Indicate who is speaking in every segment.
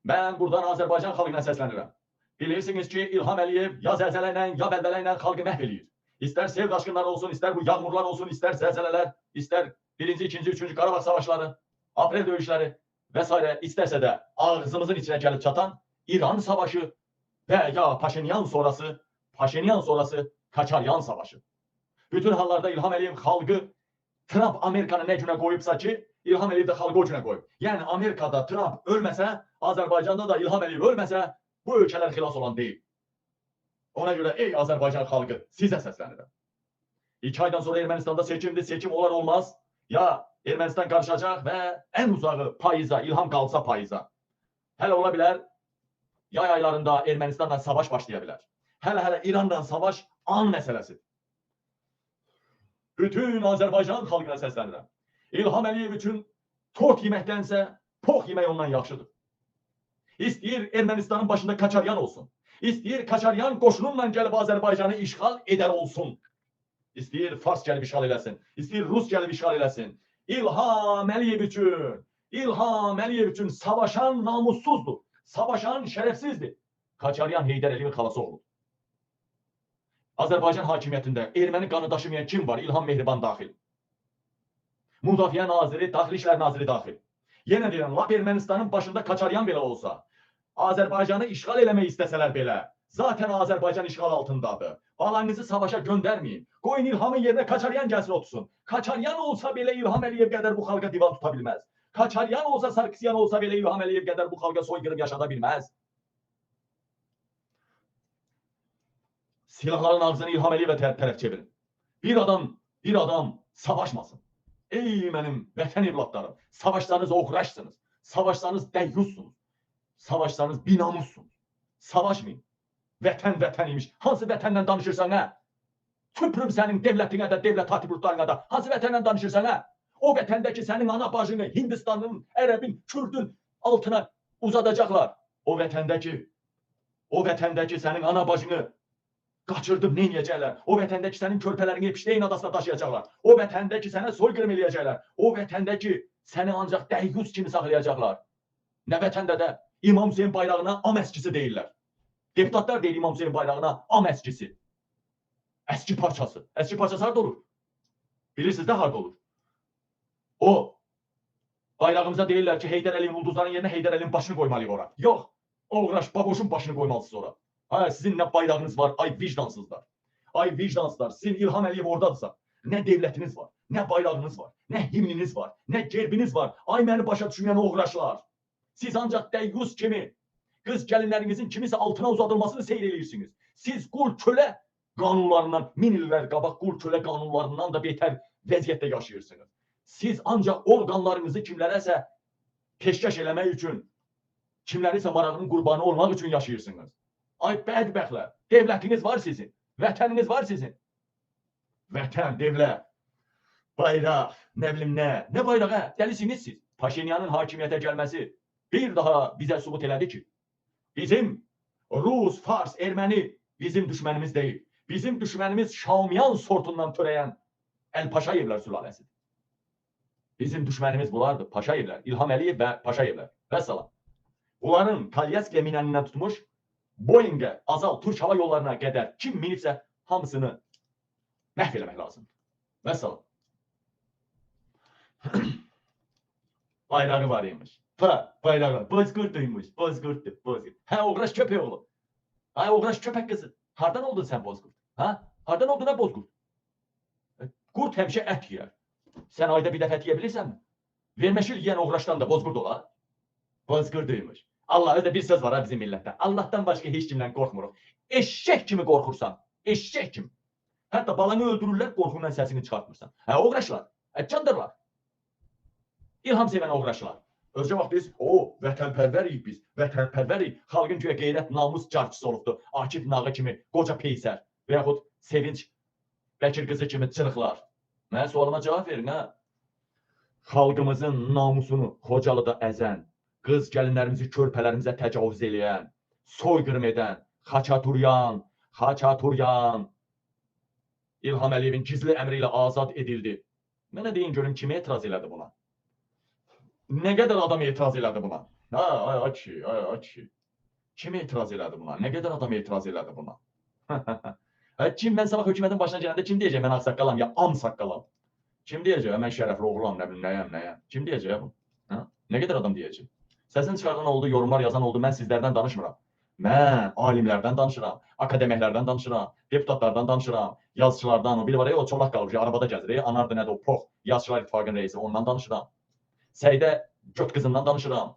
Speaker 1: Mən buradan Azərbaycan xalqına səslənirəm. Bilirsiniz ki, İlham Əliyev ya zəlzələ ilə, ya bəlbələ ilə xalqı məhv eləyir. İstər sel daşqınları olsun, istər bu yağmurlar olsun, istər zəlzələlər, istər 1-ci, 2-ci, 3-cü Qarabağ savaşları, aprel döyüşləri və s. istərsə də ağzımızın içinə gəlib çatan İran savaşı və ya Paşinyan sonrası Kaçaryan savaşı. Bütün hallarda İlham Əliyev xalqı Trump Amerikanı nə günə qoyubsa ki, İlham Əliyev də xalqı o günə qoyub. Yəni Amerikada Trump ölməsə, Azərbaycanda da İlham Əliyev ölməsə, bu ölkələr xilas olan deyil. Ona görə ey Azərbaycan xalqı, sizə səslənirəm. 2 aydan sonra Ermənistanda seçimdir, seçim olar olmaz. Ya Ermənistan qarışacaq və ən uzağı payıza, İlham qalsa payıza. Hələ ola bilər, yay aylarında Ermənistanla savaş başlaya bilər. Hələ İranla savaş an məsələsidir. Bütün Azərbaycan xalqına səslənirəm. İlham Əliyev üçün tort yeməkdənsə, pox yemək ondan yaxşıdır. İstəyir Ermənistanın başında Kaçaryan olsun. İstəyir Kaçaryan qoşununla gəlib Azərbaycanı işğal edər olsun. İstəyir Fars gəlib işğal eləsin. İstəyir Rus gəlib işğal eləsin. İlham Əliyev üçün savaşan namussuzdur. Savaşan şərəfsizdir. Kaçaryan Heydər Əliyevin xalası oğludur. Azərbaycan hakimiyyətində erməni qanı daşımayan kim var? İlham Mehriban daxil. Müdafiə naziri, Daxili İşlər naziri daxil. Yenə deyirəm, lap Ermənistanın başında Kaçaryan belə olsa, Azərbaycanı işğal eləmək istəsələr belə, zaten Azərbaycan işğal altındadır. Balanınızı savaşa göndərməyin. Qoyun İlhamın yerinə Kaçaryan gəlsin otursun. Kaçaryan olsa belə İlham Əliyev qədər bu xalqa divan tuta bilməz. Kaçaryan olsa, Sarkisyan olsa belə İlham Əliyev qədər bu xalqa soyqırıb yaşada bilməz. Silahların ağzını İlham Əliyevə tərəf çevirin. Bir adam savaşmasın. Ey mənim vətən evlatlarım, savaşsanız oğraşsınız, savaşsanız dəyyussunuz, savaşsanız binamussunuz. Savaşmayın. Vətən imiş. Hansı vətəndən danışırsan hə? Tüprüm sənin devlətinə də, dövlət atributlarına da. Hansı vətəndən danışırsan hə? O vətəndəki sənin ana bacını Hindistanın, Ərəbin, Kürdün altına uzadacaqlar. O vətəndəki sənin ana bacını qaçırdıb neynəyəcəklər? O vətəndəki sənin körpələrini Epşteyn adasına daşıyacaqlar. O vətəndəki sənə soyqırım eləyəcəklər. O vətəndəki səni ancaq dəyyus kimi saxlayacaqlar. Nə vətəndə də İmam Hüseyin bayrağına am əskisi deyirlər. Deputatlar deyir İmam Hüseyin bayrağına am əskisi. Əski parçası. Əski parçası harada olur? Bilirsiniz də harada olur? O bayrağımıza deyirlər ki, Heydər Əliyevin ulduzların yerinə Heydər Əliyevin başını qoymalıyıq ora. Yox, oğraş, baboşun başını qoymalısınız ora. Ha, sizin nə bayrağınız var, ay vicdansızlar. Ay vicdansızlar, sizin İlham Əliyev oradadırsa, nə devlətiniz var, nə bayrağınız var, nə himniniz var, nə gerbiniz var. Ay məni başa düşməyən oğraşlar. Siz ancaq dəyyus kimi, qız gəlinlərinizin kimisə altına uzadılmasını seyr edirsiniz. Siz qul kölə qanunlarından, 1000 illər qabaq qul kölə qanunlarından da betər vəziyyətdə yaşayırsınız. Siz ancaq orqanlarınızı kimlərəsə peşkəş eləmək üçün, kimlərisə marağının qurbanı olmaq üçün yaşayırsınız. Ay bədbəxtlər, devlətiniz var sizin, vətəniniz var sizin. Vətən, devlət, bayraq, nə bilim nə bayraq hə, dəlisiniz siz. Paşinyanın hakimiyyətə gəlməsi bir daha bizə sübut elədi ki, bizim Rus, Fars, Erməni bizim düşmənimiz deyil. Bizim düşmənimiz Şamyan sortundan törəyən Əl-Paşayevlər sülaləsidir. Bizim düşmənimiz bunlardır, Paşayevlər, İlham Əliyev və Paşayevlər. Vəssalam. Bunların Kalyaskia minənindən tutmuş, Boeing'e, Azal, Türk Hava Yollarına qədər kim minibsə hamısını məhv eləmək lazımdır. Vəssalam. Bayrağı var imiş. Bayrağı. Bozqurtuymuş. Bozqurtdur. Hə, oğraş köpək oğlu. Hə, oğraş köpək qızı. Hardan oldun sən Bozqurt? Hə? Hardan oldun hə Bozqurt? Qurt həmişə ət yiyər. Sən ayda bir dəfə ət yiyə bilirsənmi? Verməşil yiyən oğraşdan da Bozqurt olar. Bozqurtuymuş. Allah'da bir söz var ha bizim millətdə. Allah'tan başqa heç kimdən qorxmuruq. Eşşək kimi qorxursan. Eşşək kimi. Hətta balanı öldürürlər, qorxundan səsini çıxartmırsan. Hə, oğraşlar. Candırlar. İlham sevən oğraşlar. Özcə vaxt biz, vətənpərvərik biz. Vətənpərvərik. Xalqın güya qeyrət, namus carçısı olubdur. Akif Nağı kimi qoca peysər. Və yaxud Sevinç Bəkir qızı kimi çırıqlar. Mənə sualıma cavab verin ha. Xalqımızın namusunu Xocalıda əzən, qız gəlinlərimizi körpələrimizə təcavüz eləyən, soyqırım edən, Xaçaturyan, İlham Əliyevin gizli əmri ilə azad edildi. Mənə deyin görüm kimi etiraz elədi buna? Nə qədər adam etiraz elədi buna? Ay kişi, ay kişi. Kim etiraz elədi buna? Nə qədər adam etiraz elədi buna? Kim mən sabah hökumətin başına gələndə kim deyəcək mən ağsaqqalam ya am saqqalam? Kim deyəcək mən şərəfli oğlulam, nə bilim nəyəm? Kim deyəcək bunu? Ha? Nə qədər adam deyəcək? Səsini çıxardan oldu, yorumlar yazan oldu. Mən sizlərdən danışmıram. Mən alimlərdən danışıram, akademiklərdən danışıram, deputatlardan danışıram, yazıçılardan, bir var ya o çolaq qalır ki, arabada gəzir, anardı nədir o pox, yazıçılar İttifaqının reisi, ondan danışıram. Səidə Göt qızından danışıram.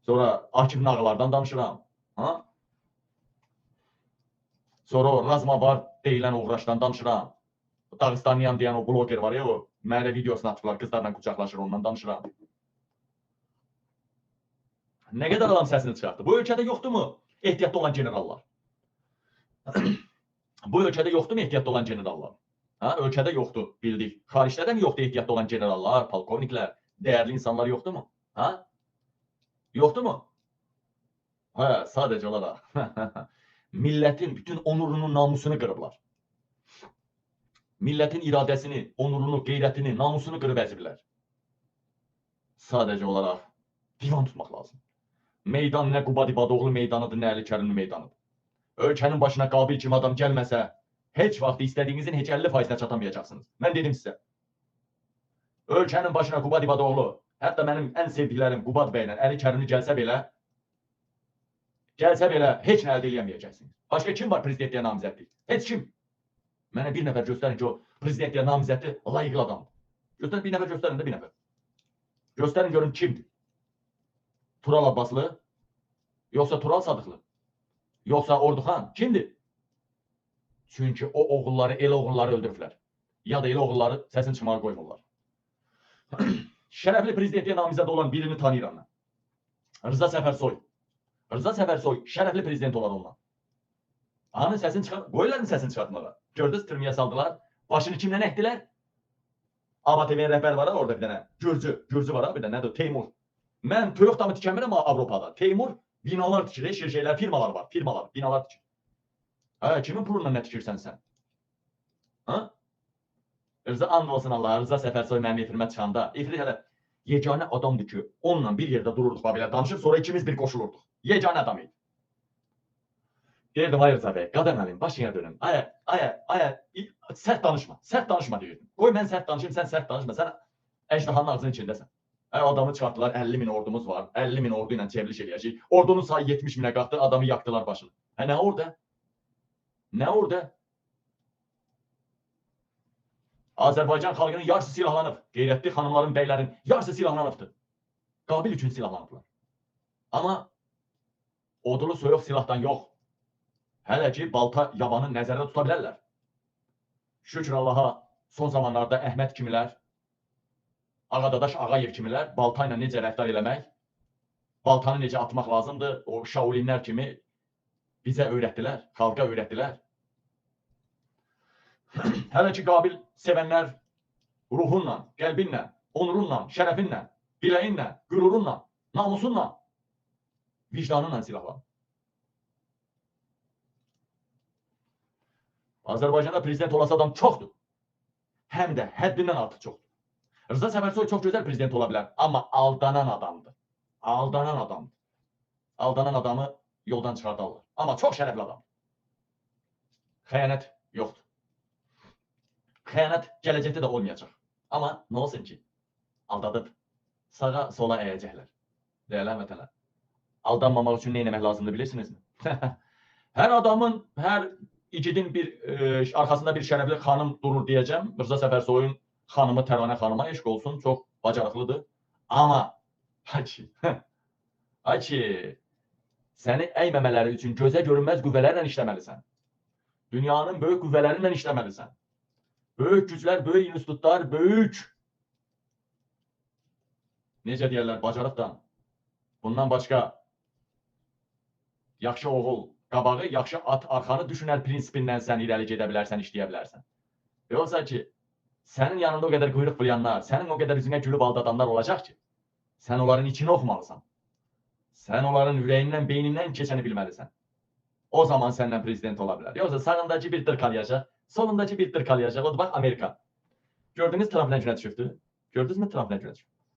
Speaker 1: Sonra Akif Nağılardan danışıram. Ha? Sonra Razmavar deyilən uğraşdan danışıram. Dağıstanlıyam deyən o bloger var ya, o mənə videosunu atıblar, qızlarla qucaqlaşır, ondan danışıram. Nə qədər adam səsini çıxartdı? Bu ölkədə yoxdurmu ehtiyatda olan generallar? Bu ölkədə yoxdurmu ehtiyatda olan generallar? Ha, ölkədə yoxdur, bildik. Xaricdə də mi yoxdur ehtiyatda olan generallar, polkovniklər, dəyərli insanlar yoxdurmu? Ha? Yoxdurmu? Hə, sadəcə olaraq millətin bütün onurunu, namusunu qırıblar. Millətin iradəsini, onurunu, qeyrətini, namusunu qırıb əziblər. Sadəcə olaraq divan tutmaq lazım. Meydan nə Qubad İbadoğlu meydanıdır, nə Əli Kərimli meydanıdır. Ölkənin başına qabil kimi adam gəlməsə, heç vaxt istədiyinizin heç 50%-nə çatamayacaqsınız. Mən dedim sizə. Ölkənin başına Qubad İbadoğlu, hətta mənim ən sevdiklərim Qubad bəylə Əli Kərimli gəlsə belə heç nə əldə edəməyəcəksiniz. Başqa kim var prezidentliyə namizədlik? Heç kim. Mənə bir nəfər göstərin ki, o prezidentliyə namizədli layiqli adamdır. Göstərin, bir nəfər göstərin də bir nəfər. Göstərin, görün kimdir? Tural Abbaslı, yoxsa Tural Sadıqlı, yoxsa Orduxan, kimdir? Çünki o oğulları, el oğulları öldürüblər. Ya da el oğulları səsini çıxmağa qoymurlar. Şərəfli prezidentliyə namizəd olan birini tanıyıram mən. Rıza Səfərsoy. Rıza Səfərsoy şərəfli prezident olar ondan. Anın səsini çıxar, qoyurlar mı səsini çıxartmağa? Gördünüz, türməyə saldılar. Başını kimdən əkdilər? ABA TV-nin rəhbəri var orada bir dənə. Gürcü var bir dənə, nədir? Teymur. Mən toyuq damı tikəmirəm Avropada. Teymur binalar tikir, şeylər, firmalar var. Binalar tikir. Hə, kimin pulundan nə tikirsən sən? Ha? Rıza and olsun Allah, Rıza Səfərsoy mənim efirimə çıxanda, efiri hələ yeganə adamdır ki, onunla bir yerdə dururduq, belə danışıb, sonra ikimiz bir qoşulurduq. Yeganə adam idi. Deyirdim, ay Rıza bəy, qadın əlim, başına dönüm. Sərt danışma deyirdim. Qoy mən sərt danışayım, sən sərt danışma, sən əjdahanın ağzının içindəsən. Adamı çıxartdılar, 50.000 ordumuz var, 50.000 ordu ilə çevriliş eləyəcək. Ordunun sayı 70.000-ə qalxdı, adamı yaktılar başını. Nə orada? Nə orada? Azərbaycan xalqının yarısı silahlanıb. Qeyrətli xanımların, bəylərin yarısı silahlanıbdır. Qabil üçün silahlanıblar. Amma odulu soyuq silahdan yox. Hələ ki, balta yabanı nəzərdə tuta bilərlər. Şükür Allaha, son zamanlarda Əhməd kimilər, Ağadadaş Ağayev kimilər balta ilə necə rəftar eləmək, baltanı necə atmaq lazımdır, o şaulinlər kimi bizə öyrətdilər, xalqa öyrətdilər. Hələ ki, qabil sevənlər ruhunla, qəlbinlə, onurunla, şərəfinlə, biləyinlə, qürurunla, namusunla, vicdanınla silahlanır. Azərbaycanda prezident olası adam çoxdur. Həm də həddindən artıq çoxdur. Rıza Səfərsoy çox gözəl prezident ola bilər, amma aldanan adamdır. Aldanan adamı yoldan çıxardarlar. Amma çox şərəfli adamdır. Xəyanət yoxdur. Xəyanət gələcəkdə də olmayacaq. Amma nə olsun ki, aldadıb, sağa, sola əyəcəklər. Dəyərli vətənlər. Aldanmamaq üçün nə etmək lazımdır bilirsinizmi? Hər adamın, hər igidin arxasında bir şərəfli xanım durur deyəcəm. Rıza Səfərsoyun xanımı Təranə xanıma eşq olsun, çox bacarıqlıdır. Amma, səni əyməmələri üçün gözə görünməz qüvvələrlə işləməlisən. Dünyanın böyük qüvvələri ilə işləməlisən. Böyük güclər, böyük institutlar, böyük necə deyərlər, bacarıqdan. Bundan başqa yaxşı oğul, qabağı, yaxşı at, arxanı düşünər prinsipindən sən irəli gedə bilərsən, işləyə bilərsən. Yoxsa ki, sənin yanında o qədər quyruq bulayanlar, sənin o qədər üzünə gülüb aldadanlar olacaq ki, sən onların içini oxumalısan. Sən onların ürəyindən, beynindən keçəni bilməlisən. O zaman səndən prezident ola bilər. Yoxsa sağındakı bir dırkalayacaq, solundakı bir dırkalayacaq. O da bax Amerika. Gördünüz Trump nə günə düşübdü? Gördünüzmü Trump nə günə düşübdü?